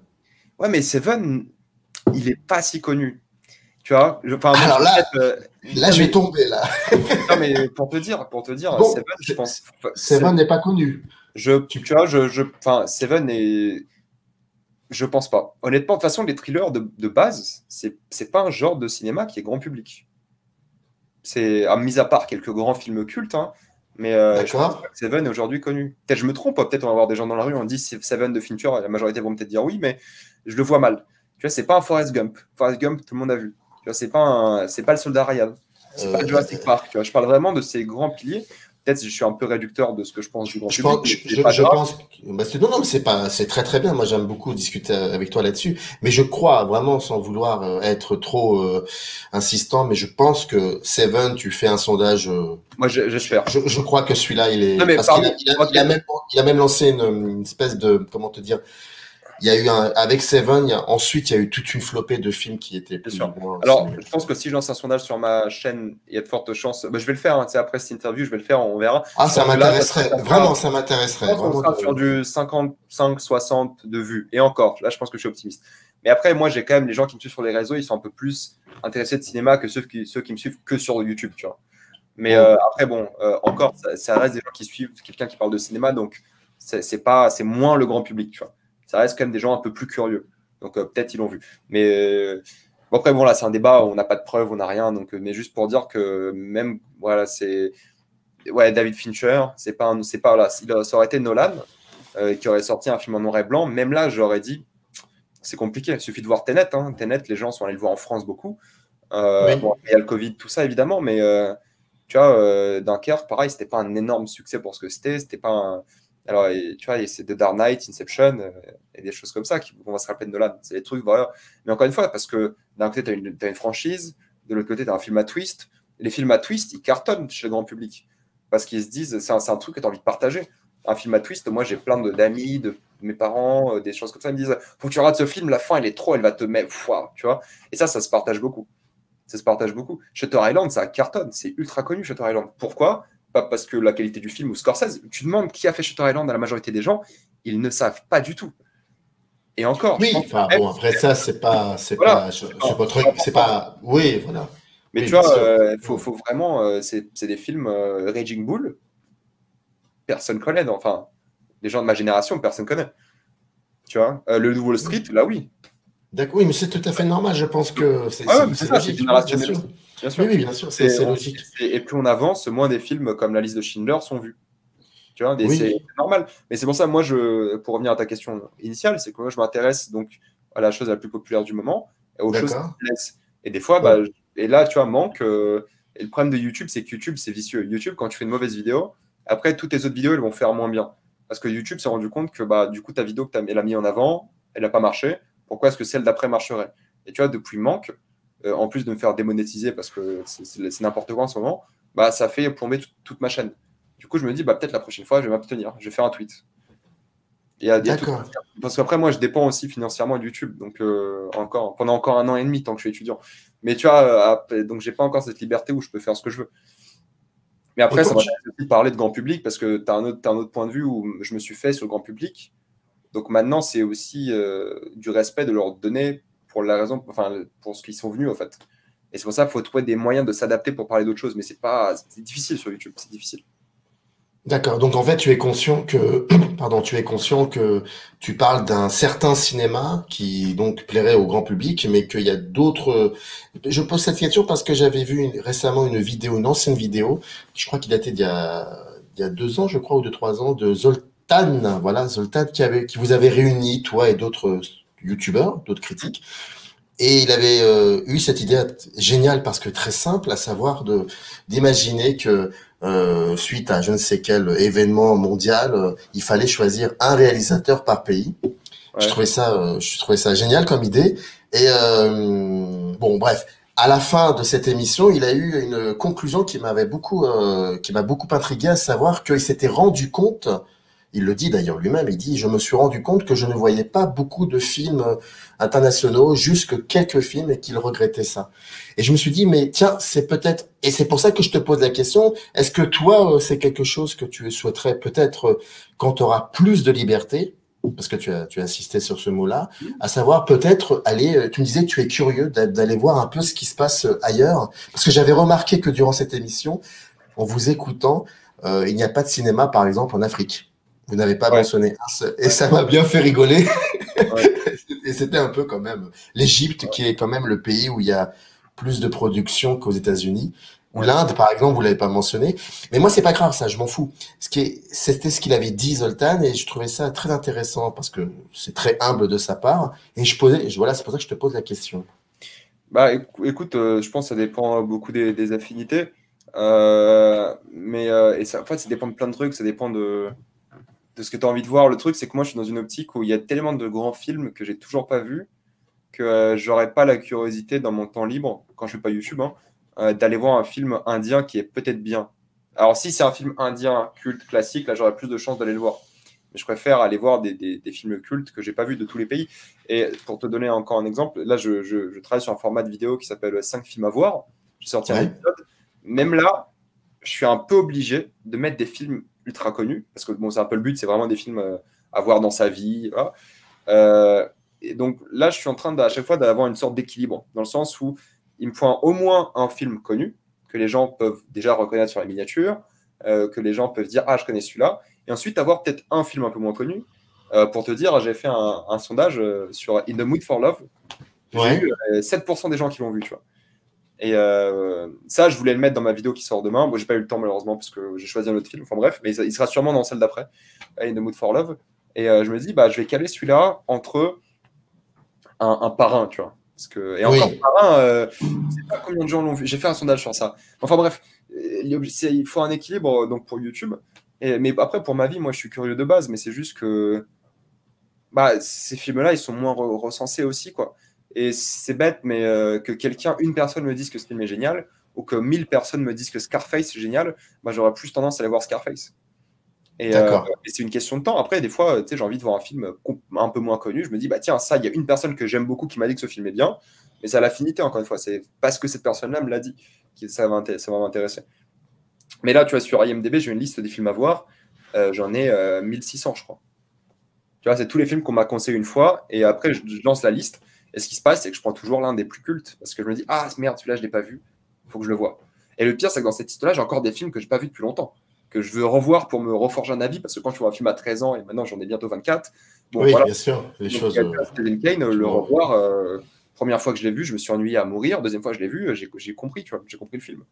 Ouais, mais Seven, il est pas si connu. Tu vois, Alors là, non, je vais tomber là. non, mais pour te dire, Bon, Seven, je pense. Seven n'est pas connu. Tu vois, Seven est. Je pense pas. Honnêtement, de toute façon, les thrillers de base, c'est pas un genre de cinéma qui est grand public. C'est, mis à part quelques grands films cultes, hein, mais je pense D'accord. pas que Seven est aujourd'hui connu. Peut-être je me trompe, hein, peut-être on va voir des gens dans la rue, on dit Seven de Fincher, la majorité vont peut-être dire oui, mais je le vois mal. Tu vois, c'est pas un Forrest Gump. Forrest Gump, tout le monde a vu. Tu vois, c'est pas le Soldat Ryan. C'est pas Jurassic Park. Tu vois, je parle vraiment de ces grands piliers. Peut-être que je suis un peu réducteur de ce que je pense du grand public. Je pense, bah non, non, c'est très très bien. Moi, j'aime beaucoup discuter avec toi là-dessus. Mais je crois vraiment, sans vouloir être trop insistant, mais je pense que Seven, tu fais un sondage. Moi, j'espère. Je crois que celui-là, il est. Non, mais parce pardon, il a même lancé une espèce de, comment te dire. Il y a eu avec Seven, ensuite il y a eu toute une flopée de films qui étaient plus ou moins. Alors, je pense que si je lance un sondage sur ma chaîne, il y a de fortes chances. Bah, je vais le faire, hein, après cette interview, je vais le faire, on verra. Ah, ça m'intéresserait. Vraiment, ça m'intéresserait. Je pense qu'on sera sur du 55, 60 de vues. Et encore, là, je pense que je suis optimiste. Mais après, moi, j'ai quand même les gens qui me suivent sur les réseaux, ils sont un peu plus intéressés de cinéma que ceux qui me suivent que sur YouTube, tu vois. Mais après, bon, encore, ça reste des gens qui suivent quelqu'un qui parle de cinéma, donc c'est moins le grand public, tu vois. Ça reste quand même des gens un peu plus curieux. Donc peut-être ils l'ont vu. Mais bon, après, bon, là, c'est un débat, on n'a pas de preuves, on n'a rien. Donc, mais juste pour dire que même, voilà, c'est. Ouais, David Fincher, là, ça aurait été Nolan qui aurait sorti un film en noir et blanc. Même là, j'aurais dit, c'est compliqué. Il suffit de voir Tenet. Hein. Tenet, les gens sont allés le voir en France beaucoup. Oui. Bon, il y a le Covid, tout ça, évidemment, mais tu vois, Dunkerque, pareil, c'était pas un énorme succès pour ce que c'était. C'était pas un. Alors, tu vois, c'est The Dark Knight, Inception, et des choses comme ça qu'on va se rappeler de Nolan. C'est des trucs, voilà. Mais encore une fois, parce que d'un côté, tu as une franchise, de l'autre côté, tu as un film à twist. Les films à twist, ils cartonnent chez le grand public. Parce qu'ils se disent, c'est un truc que tu as envie de partager. Un film à twist, moi, j'ai plein d'amis, de mes parents, des choses comme ça. Ils me disent, faut que tu regardes ce film, la fin, elle va te mettre, tu vois. Et ça se partage beaucoup. Ça se partage beaucoup. Shutter Island, ça cartonne. C'est ultra connu, Shutter Island. Pourquoi ? Pas parce que la qualité du film ou Scorsese. Tu demandes qui a fait Shutter Island à la majorité des gens, ils ne savsavent pas du tout. Et encore. Oui, enfin bon, après ça, c'est pas, oui, voilà. Mais oui, tu vois, faut vraiment, c'est des films Raging Bull. Personne connaît, enfin, les gens de ma génération, personne connaît. Tu vois, le Wall Street, là, oui. D'accord, oui, mais c'est tout à fait normal. Je pense que c'est logique. Bien sûr. Oui, bien sûr, c'est logique. Et plus on avance, moins des films comme La Liste de Schindler sont vus. Tu vois, c'est normal. Mais c'est pour ça, moi, pour revenir à ta question initiale, c'est que moi, je m'intéresse donc à la chose la plus populaire du moment, et aux choses qui me plaisent. Et des fois, et là, tu vois, manque. Et le problème de YouTube, c'est que YouTube, c'est vicieux. YouTube, quand tu fais une mauvaise vidéo, après, toutes tes autres vidéos, elles vont faire moins bien. Parce que YouTube s'est rendu compte que du coup, ta vidéo que elle a mis en avant, elle n'a pas marché. Pourquoi est-ce que celle d'après marcherait ? Et tu vois, depuis manque, en plus de me faire démonétiser parce que c'est n'importe quoi en ce moment, ça fait plomber toute ma chaîne. Du coup, je me dis, peut-être la prochaine fois, je vais m'abstenir. Je vais faire un tweet. D'accord. Parce qu'après, moi, je dépends aussi financièrement de YouTube. Donc, pendant encore 1 an et demi, tant que je suis étudiant. Mais tu vois, donc, j'ai pas encore cette liberté où je peux faire ce que je veux. Mais après, ça va aussi parler de grand public parce que tu as un autre point de vue où je me suis fait sur le grand public. Donc maintenant, c'est aussi du respect de leur donner pour la raison, pour ce qu'ils sont venus, en fait. Et c'est pour ça qu'il faut trouver des moyens de s'adapter pour parler d'autres choses. Mais c'est difficile sur YouTube, c'est difficile. D'accord. Donc en fait, tu es conscient que tu parles d'un certain cinéma qui donc plairait au grand public, mais qu'il y a d'autres. Je pose cette question parce que j'avais vu récemment une ancienne vidéo, je crois qu'il datait il y a 2 ans, je crois, ou 3 ans, de Zoltan. Voilà, Zoltan qui vous avait réuni, toi et d'autres youtubeurs, d'autres critiques. Et il avait eu cette idée géniale parce que très simple, à savoir d'imaginer que suite à je ne sais quel événement mondial, il fallait choisir un réalisateur par pays. Ouais. Je trouvais ça génial comme idée. Et bon, bref, à la fin de cette émission, il a eu une conclusion qui m'a beaucoup intrigué, à savoir qu'il s'était rendu compte Il le dit d'ailleurs lui-même, il dit, je me suis rendu compte que je ne voyais pas beaucoup de films internationaux, juste que quelques films et qu'il regrettait ça. Et je me suis dit, mais tiens, c'est peut-être, et c'est pour ça que je te pose la question, est-ce que toi, c'est quelque chose que tu souhaiterais peut-être quand tu auras plus de liberté, parce que tu as insisté sur ce mot-là, à savoir peut-être aller, tu me disais, tu es curieux d'aller voir un peu ce qui se passe ailleurs, parce que j'avais remarqué que durant cette émission, en vous écoutant, il n'y a pas de cinéma, par exemple, en Afrique. Vous n'avez pas Ouais, mentionné un seul. Et ouais, ça m'a bien fait rigoler. ouais. Et c'était un peu quand même l'Égypte, qui est quand même le pays où il y a plus de production qu'aux États-Unis. Ou Ouais. l'Inde, par exemple, vous l'avez pas mentionné. Mais moi, c'est pas grave, ça, je m'en fous. C'était ce qu'il avait dit, Zoltan, et je trouvais ça très intéressant parce que c'est très humble de sa part. Et voilà, c'est pour ça que je te pose la question. Bah, écoute, je pense que ça dépend beaucoup des affinités. Et ça, en fait, ça dépend de plein de trucs. Ça dépend de ce que tu as envie de voir. Le truc, c'est que moi, je suis dans une optique où il y a tellement de grands films que j'ai toujours pas vus que j'aurais pas la curiosité dans mon temps libre, quand je fais pas YouTube, hein, d'aller voir un film indien qui est peut-être bien. Alors, si c'est un film indien culte classique, là, j'aurais plus de chances d'aller le voir. Mais je préfère aller voir des films cultes que j'ai pas vus de tous les pays. Et pour te donner encore un exemple, là, je travaille sur un format de vidéo qui s'appelle 5 films à voir. J'ai sorti un Ouais, épisode. Même là, je suis un peu obligé de mettre des films ultra connus, parce que bon, c'est un peu le but, c'est vraiment des films à voir dans sa vie. Voilà. Et donc là, je suis en train à chaque fois d'avoir une sorte d'équilibre, dans le sens où il me faut au moins un film connu, que les gens peuvent déjà reconnaître sur la miniature, que les gens peuvent dire, ah, je connais celui-là, et ensuite avoir peut-être un film un peu moins connu. Pour te dire, j'ai fait un sondage sur In the Mood for Love. J'ai ouais, eu 7% des gens qui l'ont vu, tu vois. Et ça, je voulais le mettre dans ma vidéo qui sort demain. Moi, j'ai pas eu le temps malheureusement parce que j'ai choisi un autre film. Enfin bref, mais il sera sûrement dans celle d'après, In the Mood for Love. Et je me dis, bah, je vais caler celui-là entre un parrain, tu vois. Parce que, et encore, oui, parrain, je sais pas combien de gens l'ont vu. J'ai fait un sondage sur ça. Enfin bref, il faut un équilibre donc pour YouTube. Mais après, pour ma vie, moi, je suis curieux de base, mais c'est juste que bah, ces films-là, ils sont moins recensés aussi, quoi. Et c'est bête, mais que une personne me dise que ce film est génial, ou que 1000 personnes me disent que Scarface est génial, bah, j'aurais plus tendance à aller voir Scarface. d'accord. Et c'est une question de temps. Après, des fois, tu sais, j'ai envie de voir un film un peu moins connu. Je me dis, bah tiens, ça, il y a une personne que j'aime beaucoup qui m'a dit que ce film est bien, mais c'est à l'affinité, encore une fois. C'est parce que cette personne-là me l'a dit que ça va m'intéresser. Mais là, tu vois, sur IMDb, j'ai une liste des films à voir. J'en ai 1600, je crois. Tu vois, c'est tous les films qu'on m'a conseillé une fois, et après, je lance la liste. Et ce qui se passe, c'est que je prends toujours l'un des plus cultes, parce que je me dis, ah merde, celui-là, je ne l'ai pas vu, il faut que je le voie. Et le pire, c'est que dans cette liste-là, j'ai encore des films que je n'ai pas vus depuis longtemps, que je veux revoir pour me reforger un avis, parce que quand je vois un film à 13 ans, et maintenant j'en ai bientôt 24, bon, Oui, voilà. bien sûr, les Donc, choses. Citizen Kane, le revoir, première fois que je l'ai vu, je me suis ennuyé à mourir. Deuxième fois que je l'ai vu, j'ai compris, tu vois, j'ai compris le film.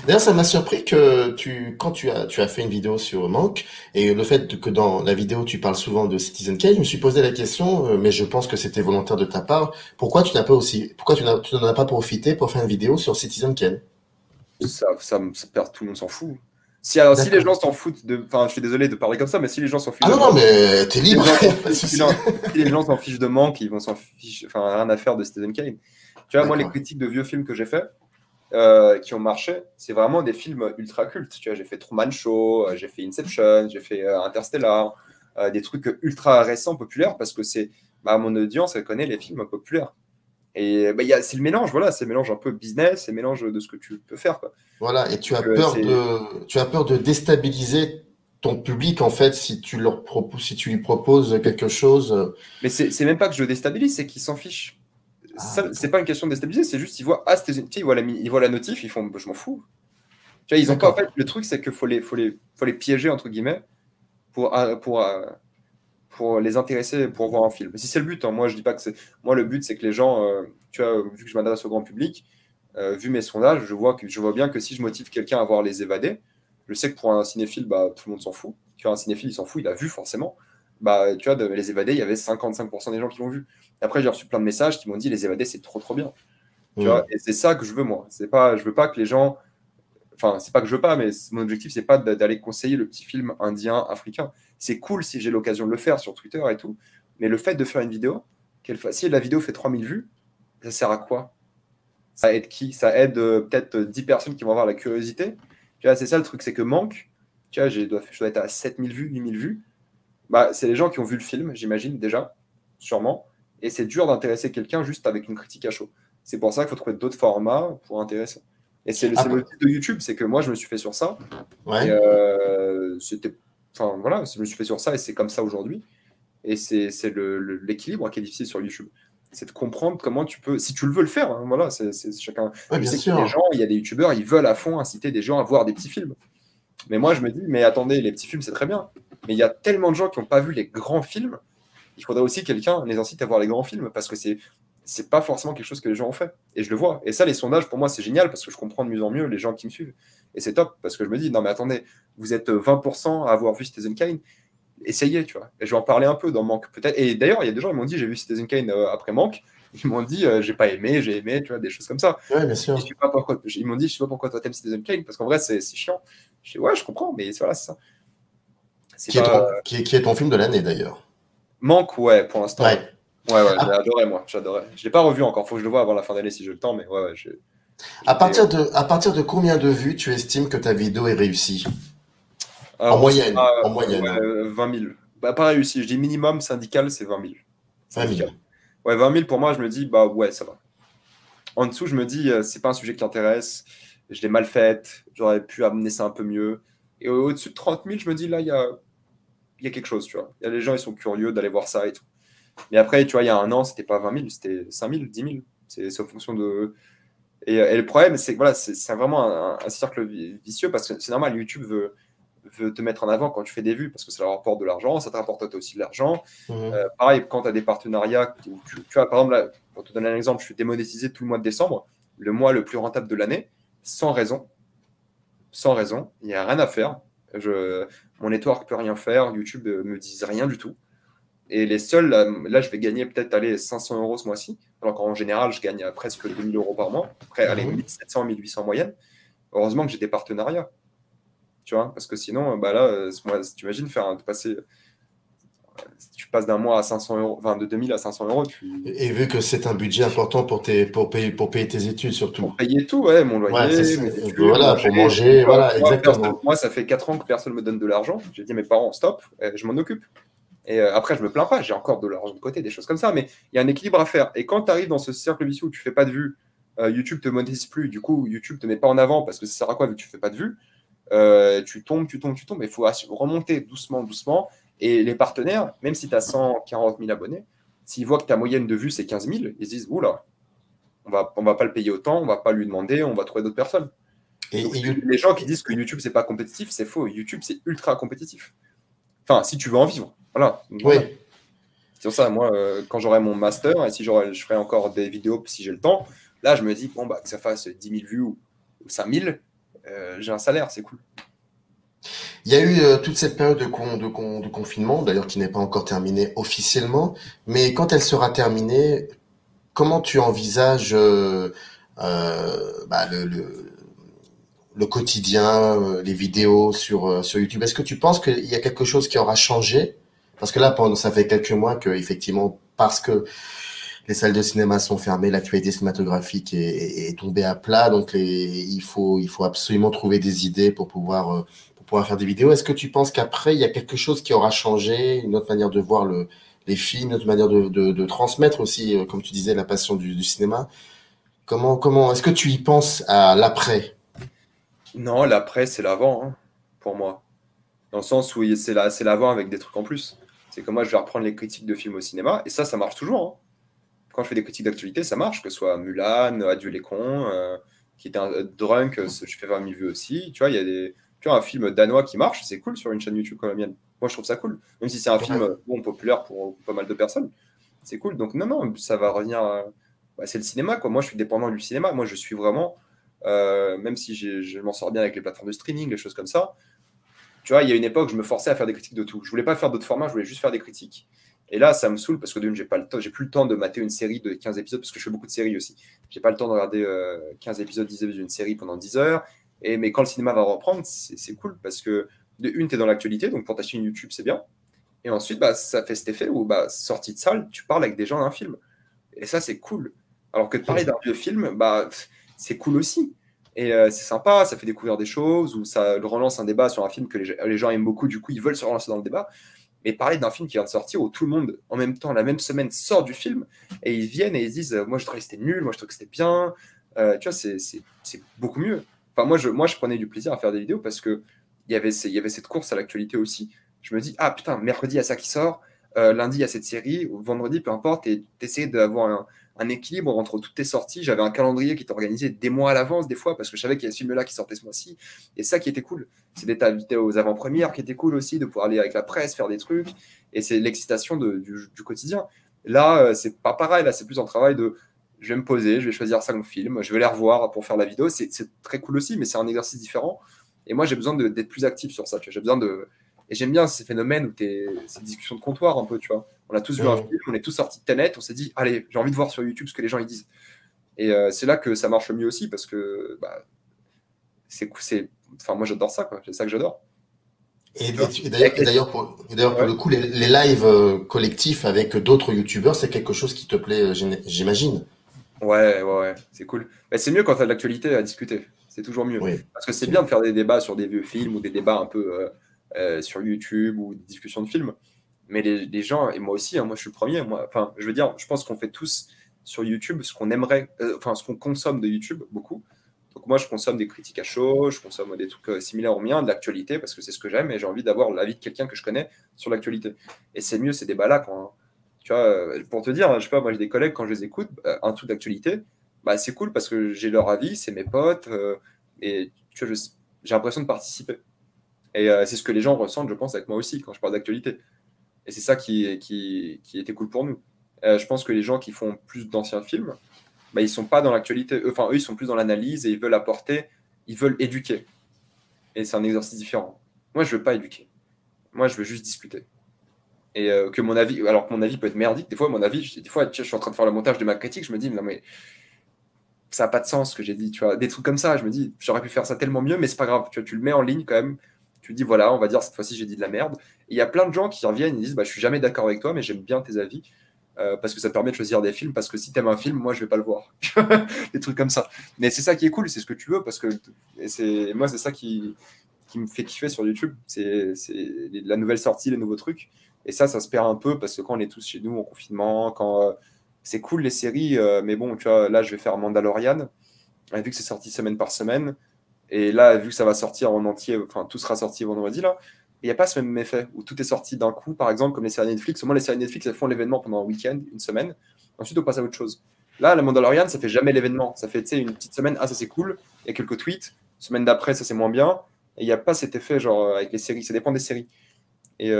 D'ailleurs, ça m'a surpris que quand tu as fait une vidéo sur Manque, et le fait que dans la vidéo tu parles souvent de Citizen Kane, je me suis posé la question, mais je pense que c'était volontaire de ta part, pourquoi tu n'en as pas profité pour faire une vidéo sur Citizen Kane? Ça perd, tout le monde s'en fout. Si les D'accord. gens s'en foutent de. Enfin, je suis désolé de parler comme ça, mais si les gens s'en fichent Ah de non, non, manque, mais t'es si les libre, gens y a s'en pas de fichent, souci. si les gens s'en fichent de manque, ils vont s'en ficher. Enfin, rien à faire de Citizen Kane. Tu vois, moi, les D'accord. critiques de vieux films que j'ai fait, qui ont marché, c'est vraiment des films ultra cultes. Tu vois, j'ai fait Truman Show, j'ai fait Inception, j'ai fait Interstellar, des trucs ultra récents, populaires, parce que mon audience, elle connaît les films populaires. Et bah, c'est le mélange, voilà, c'est le mélange un peu business, c'est le mélange de ce que tu peux faire, quoi. Voilà, et Donc, tu as peur de déstabiliser ton public, en fait, si tu lui proposes quelque chose. Mais c'est même pas que je le déstabilise, c'est qu'ils s'en fichent. Ah, C'est d'accord. pas une question de déstabiliser, c'est juste ils voient, ah, c'était une... tu sais, ils voient la notif, ils font, bah, je m'en fous. Tu vois, ils ont pas, en D'accord. fait, le truc, c'est qu'il faut les piéger, entre guillemets, pour, euh, pour, euh, pour les intéresser pour voir un film. Si c'est le but, hein, moi, je dis pas que c'est. Moi, le but, c'est que les gens, tu vois, vu que je m'adresse au grand public, vu mes sondages, je vois bien que si je motive quelqu'un à voir Les Évadés, je sais que pour un cinéphile, bah, tout le monde s'en fout. Tu vois, un cinéphile, il s'en fout, il a vu forcément. Bah, tu vois, Les Évadés, il y avait 55% des gens qui l'ont vu. Après, j'ai reçu plein de messages qui m'ont dit Les Évadés, c'est trop, trop bien. Tu vois, Hmm. et c'est ça que je veux, moi. Je veux pas que les gens. Enfin, c'est pas que je veux pas, mais mon objectif, c'est pas d'aller conseiller le petit film indien, africain. C'est cool si j'ai l'occasion de le faire sur Twitter et tout. Mais le fait de faire une vidéo, si la vidéo fait 3000 vues, ça sert à quoi? Ça aide qui? Ça aide peut-être 10 personnes qui vont avoir la curiosité. Tu vois, c'est ça le truc, c'est que manque. Tu vois, je dois être à 7000 vues, 8000 vues. Bah, c'est les gens qui ont vu le film, j'imagine, déjà, sûrement. Et c'est dur d'intéresser quelqu'un juste avec une critique à chaud. C'est pour ça qu'il faut trouver d'autres formats pour intéresser. Et c'est le Après, but de YouTube, c'est que moi, je me suis fait sur ça. Et ouais. c'était. Enfin, voilà, je me suis fait sur ça et c'est comme ça aujourd'hui. Et c'est l'équilibre qui est difficile sur YouTube. C'est de comprendre comment tu peux. Si tu le veux le faire, hein, voilà, c'est chacun. Ouais, Je bien sais qu'il y a des sûr. gens, il y a des YouTubeurs, ils veulent à fond inciter des gens à voir des petits films. Mais moi, je me dis, mais attendez, les petits films, c'est très bien. Mais il y a tellement de gens qui n'ont pas vu les grands films, il faudrait aussi que quelqu'un les incite à voir les grands films parce que c'est pas forcément quelque chose que les gens ont fait. Et je le vois. Et ça, les sondages, pour moi, c'est génial parce que je comprends de mieux en mieux les gens qui me suivent. Et c'est top parce que je me dis, non, mais attendez, vous êtes 20% à avoir vu Citizen Kane. Essayez, tu vois. Et je vais en parler un peu dans Manque, peut-être. Et d'ailleurs, il y a des gens qui m'ont dit, j'ai vu Citizen Kane après Manque. Ils m'ont dit, j'ai pas aimé, j'ai aimé, tu vois, des choses comme ça. Ouais, bien Je sûr. sais pas pourquoi, ils m'ont dit, je sais pas pourquoi toi t'aimes Citizen Kane parce qu'en vrai, c'est chiant. Je dis, ouais, je comprends, mais voilà, c'est ça. C'est pas. Qui est ton film de l'année d'ailleurs. Manque, ouais, pour l'instant, ouais. Ouais. Ouais, j'ai À, adoré, moi, j'adorais. Je l'ai pas revu encore, faut que je le voie avant la fin d'année si j'ai le temps, mais ouais, j'étais. à partir de combien de vues tu estimes que ta vidéo est réussie? En Moi, c'est moyenne. pas. En moyenne, hein. Ouais, 20 000. Bah, pas réussi. Je dis minimum syndical, c'est 20 000. 20 Syndical. 000. Ouais, 20 000 pour moi, je me dis, bah ouais, ça va. En dessous, je me dis, c'est pas un sujet qui intéresse, je l'ai mal faite, j'aurais pu amener ça un peu mieux. Et au-dessus de 30 000, je me dis, là, il y a quelque chose, tu vois. Il y a les gens, ils sont curieux d'aller voir ça et tout. Mais après, tu vois, il y a un an, c'était pas 20 000, c'était 5 000, 10 000. C'est en fonction de. Et le problème, c'est que voilà, c'est vraiment un cercle vicieux parce que c'est normal, YouTube veut te mettre en avant quand tu fais des vues parce que ça leur rapporte de l'argent, ça te rapporte toi aussi de l'argent. Mhm. Pareil, quand tu as des partenariats, où tu vois, par exemple, là, pour te donner un exemple, je suis démonétisé tout le mois de décembre, le mois le plus rentable de l'année, sans raison. Sans raison, il n'y a rien à faire. Mon network peut rien faire, YouTube me dit rien du tout. Et les seuls, là, je vais gagner peut-être aller 500 euros ce mois-ci, alors qu'en général, je gagne presque 2000 euros par mois. Après, allez, Mhm. 1700, 1800 en moyenne. Heureusement que j'ai des partenariats, tu vois, parce que sinon, bah là, tu imagines tu passes d'un mois à 500 euros, enfin de 2000 à 500 euros, Et vu que c'est un budget important pour payer tes études surtout. pour payer tout, ouais, mon Ouais, c'est loyer, ça. mes études, Voilà, manger. pour manger, voilà, exactement. Moi, ça fait 4 ans que personne ne me donne de l'argent. J'ai dit à mes parents, stop, je m'en occupe. Et après, je me plains pas, j'ai encore de l'argent de côté, des choses comme ça, mais il y a un équilibre à faire. Et quand tu arrives dans ce cercle vicieux où tu fais pas de vues, YouTube te monétise plus, du coup, YouTube te met pas en avant parce que ça sert à quoi vu que tu fais pas de vues, tu tombes, mais il faut remonter doucement, doucement. Et les partenaires, même si tu as 140 000 abonnés, s'ils voient que ta moyenne de vues c'est 15 000, ils se disent, oula, on va pas le payer autant, on va pas lui demander, on va trouver d'autres personnes. Donc Et les gens qui disent que YouTube c'est pas compétitif, c'est faux. YouTube c'est ultra compétitif. Enfin, si tu veux en vivre, voilà. oui. C'est pour ça, moi, quand j'aurai mon master, et si je ferai encore des vidéos si j'ai le temps, là, je me dis, bon, bah, que ça fasse 10 000 vues ou 5 000, j'ai un salaire, c'est cool. Il y a eu toute cette période de confinement, d'ailleurs qui n'est pas encore terminée officiellement, mais quand elle sera terminée, comment tu envisages bah, le quotidien, les vidéos sur YouTube? Est-ce que tu penses qu'il y a quelque chose qui aura changé? Parce que là, ça fait quelques mois que, effectivement, parce que les salles de cinéma sont fermées, l'actualité cinématographique est tombée à plat, donc il faut absolument trouver des idées pour pouvoir faire des vidéos. Est-ce que tu penses qu'après, il y a quelque chose qui aura changé, une autre manière de voir les films, une autre manière de transmettre aussi, comme tu disais, la passion du cinéma? Est-ce que tu y penses à l'après? Non, l'après, c'est l'avant, hein, pour moi. Dans le sens où c'est l'avant avec des trucs en plus. C'est que moi, je vais reprendre les critiques de films au cinéma, et ça marche toujours, hein. Quand je fais des critiques d'actualité, ça marche, que ce soit Mulan, Adieu les cons, qui était un Drunk, je fais 20 000 vues aussi. Tu vois, il y a tu vois, un film danois qui marche, c'est cool sur une chaîne YouTube comme la mienne. Moi, je trouve ça cool. Même si c'est un film Ouais. bon, populaire pour pas mal de personnes, c'est cool. Donc, non, ça va revenir. Bah, c'est le cinéma, quoi. Moi, je suis dépendant du cinéma. Moi, je suis vraiment. Même si je m'en sors bien avec les plateformes de streaming, les choses comme ça, tu vois, il y a une époque, je me forçais à faire des critiques de tout. Je voulais pas faire d'autres formats, je voulais juste faire des critiques. Et là, ça me saoule parce que d'une, j'ai pas le temps, j'ai plus le temps de mater une série de 15 épisodes parce que je fais beaucoup de séries aussi. J'ai pas le temps de regarder 15 épisodes, 10 épisodes d'une série pendant 10 heures. Mais quand le cinéma va reprendre, c'est cool parce que de une, tu es dans l'actualité, donc pour ta chaîne YouTube, c'est bien. Et ensuite, bah, ça fait cet effet où, bah, sortie de salle, tu parles avec des gens d'un film. Et ça, c'est cool. Alors que de parler d'un vieux film, bah, c'est cool aussi. Et c'est sympa, ça fait découvrir des choses, ou ça relance un débat sur un film que les gens aiment beaucoup, du coup, ils veulent se relancer dans le débat. mais parler d'un film qui vient de sortir où tout le monde, en même temps, la même semaine, sort du film et ils viennent et ils disent moi je trouvais que c'était nul, moi je trouvais que c'était bien. Tu vois, c'est beaucoup mieux. Enfin, moi, je prenais du plaisir à faire des vidéos parce que il y avait cette course à l'actualité aussi. Je me dis, ah putain, mercredi, il y a ça qui sort, lundi, il y a cette série, ou vendredi, peu importe, et t'essayes d'avoir un équilibre entre toutes tes sorties. J'avais un calendrier qui était organisé des mois à l'avance, des fois, parce que je savais qu'il y avait ce film-là qui sortait ce mois-ci. Et ça qui était cool. C'est d'être invité aux avant-premières qui était cool aussi, de pouvoir aller avec la presse, faire des trucs. Et c'est l'excitation du quotidien. Là, c'est pas pareil, là, c'est plus un travail de je vais me poser, je vais choisir 5 films, je vais les revoir pour faire la vidéo. C'est très cool aussi, mais c'est un exercice différent. Et moi, j'ai besoin d'être plus actif sur ça. Tu vois. J'ai besoin de. Et j'aime bien ces phénomènes où ces discussions de comptoir un peu, tu vois. On a tous vu un film, on est tous sortis de Tenet, on s'est dit, allez, j'ai envie de voir sur YouTube ce que les gens ils disent. Et c'est là que ça marche le mieux aussi, parce que bah, enfin, moi j'adore ça, quoi. C'est ça que j'adore. Et d'ailleurs, pour le coup, les lives collectifs avec d'autres youtubeurs, c'est quelque chose qui te plaît, j'imagine. Ouais, c'est cool. Mais c'est mieux quand tu as de l'actualité à discuter. C'est toujours mieux. Oui. Parce que c'est bien de faire des débats sur des vieux films ou des débats un peu sur YouTube ou des discussions de films. Mais les gens, et moi aussi, hein, moi je suis le premier, enfin, je veux dire, je pense qu'on fait tous sur YouTube ce qu'on aimerait, enfin, ce qu'on consomme de YouTube, beaucoup. Donc moi, je consomme des critiques à chaud, je consomme des trucs similaires aux miens, de l'actualité, parce que c'est ce que j'aime, et j'ai envie d'avoir l'avis de quelqu'un que je connais sur l'actualité. Et c'est mieux ces débats-là quand, tu vois, pour te dire, je sais pas, moi j'ai des collègues, quand je les écoute, un truc d'actualité, bah, c'est cool parce que j'ai leur avis, c'est mes potes, et tu vois, j'ai l'impression de participer. Et c'est ce que les gens ressentent, je pense, avec moi aussi, quand je parle d'actualité. Et c'est ça qui était cool pour nous. Je pense que les gens qui font plus d'anciens films, bah, ils sont pas dans l'actualité. Enfin, eux, ils sont plus dans l'analyse et ils veulent apporter, ils veulent éduquer. Et c'est un exercice différent. Moi, je veux pas éduquer. Moi, je veux juste discuter. Et que mon avis, alors que mon avis peut être merdique, des fois, mon avis, des fois, tu sais, je suis en train de faire le montage de ma critique, je me dis, non, mais ça n'a pas de sens ce que j'ai dit, tu vois. Des trucs comme ça, je me dis, j'aurais pu faire ça tellement mieux, mais c'est pas grave, tu vois, tu le mets en ligne quand même. Tu dis, voilà, on va dire, cette fois-ci, j'ai dit de la merde. Et il y a plein de gens qui reviennent et disent, bah, je suis jamais d'accord avec toi, mais j'aime bien tes avis. Parce que ça te permet de choisir des films, parce que si tu aimes un film, moi je vais pas le voir. Des trucs comme ça. Mais c'est ça qui est cool, c'est ce que tu veux, parce que moi c'est ça qui me fait kiffer sur YouTube, c'est la nouvelle sortie, les nouveaux trucs. Et ça se perd un peu, parce que quand on est tous chez nous en confinement, quand c'est cool les séries, mais bon, tu vois, là je vais faire Mandalorian, vu que c'est sorti semaine par semaine, et là, vu que ça va sortir en entier, enfin tout sera sorti vendredi là, il n'y a pas ce même effet où tout est sorti d'un coup, par exemple, comme les séries Netflix. Au moins, les séries Netflix, elles font l'événement pendant un week-end, une semaine. Ensuite, on passe à autre chose. Là, la Mandalorian, ça fait jamais l'événement. Ça fait une petite semaine, ah, ça c'est cool, il y a quelques tweets. Semaine d'après, ça c'est moins bien. Et il n'y a pas cet effet, genre, avec les séries. Ça dépend des séries. Et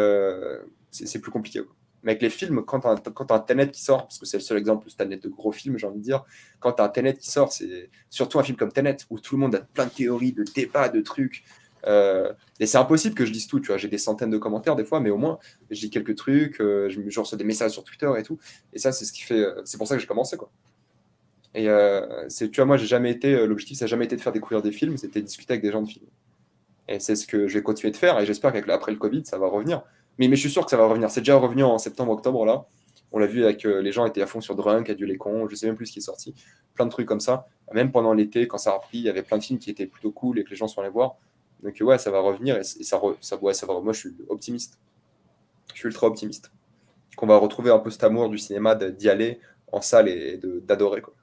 c'est plus compliqué, quoi. Mais avec les films, quand tu as un Tenet qui sort, parce que c'est le seul exemple, le Tenet de gros film, j'ai envie de dire, quand tu as un Tenet qui sort, c'est surtout un film comme Tenet, où tout le monde a plein de théories, de débats, de trucs. Et c'est impossible que je dise tout, tu vois. J'ai des centaines de commentaires des fois, mais au moins, je dis quelques trucs, je reçois des messages sur Twitter et tout. Et ça, c'est ce qui fait. C'est pour ça que j'ai commencé, quoi. Et tu vois, moi, j'ai jamais été. L'objectif, ça n'a jamais été de faire découvrir des films, c'était de discuter avec des gens de films. Et c'est ce que je vais continuer de faire. Et j'espère qu'après le Covid, ça va revenir. Mais je suis sûr que ça va revenir. C'est déjà revenu en septembre, octobre, là. On l'a vu avec les gens étaient à fond sur Drunk, Adieu les cons, je sais même plus ce qui est sorti. Plein de trucs comme ça. Même pendant l'été, quand ça a repris, il y avait plein de films qui étaient plutôt cool et que les gens sont allés voir. Donc ouais, ça va revenir et ça va. Moi, je suis optimiste. Je suis ultra optimiste. Qu'on va retrouver un peu cet amour du cinéma, d'y aller en salle et d'adorer, quoi.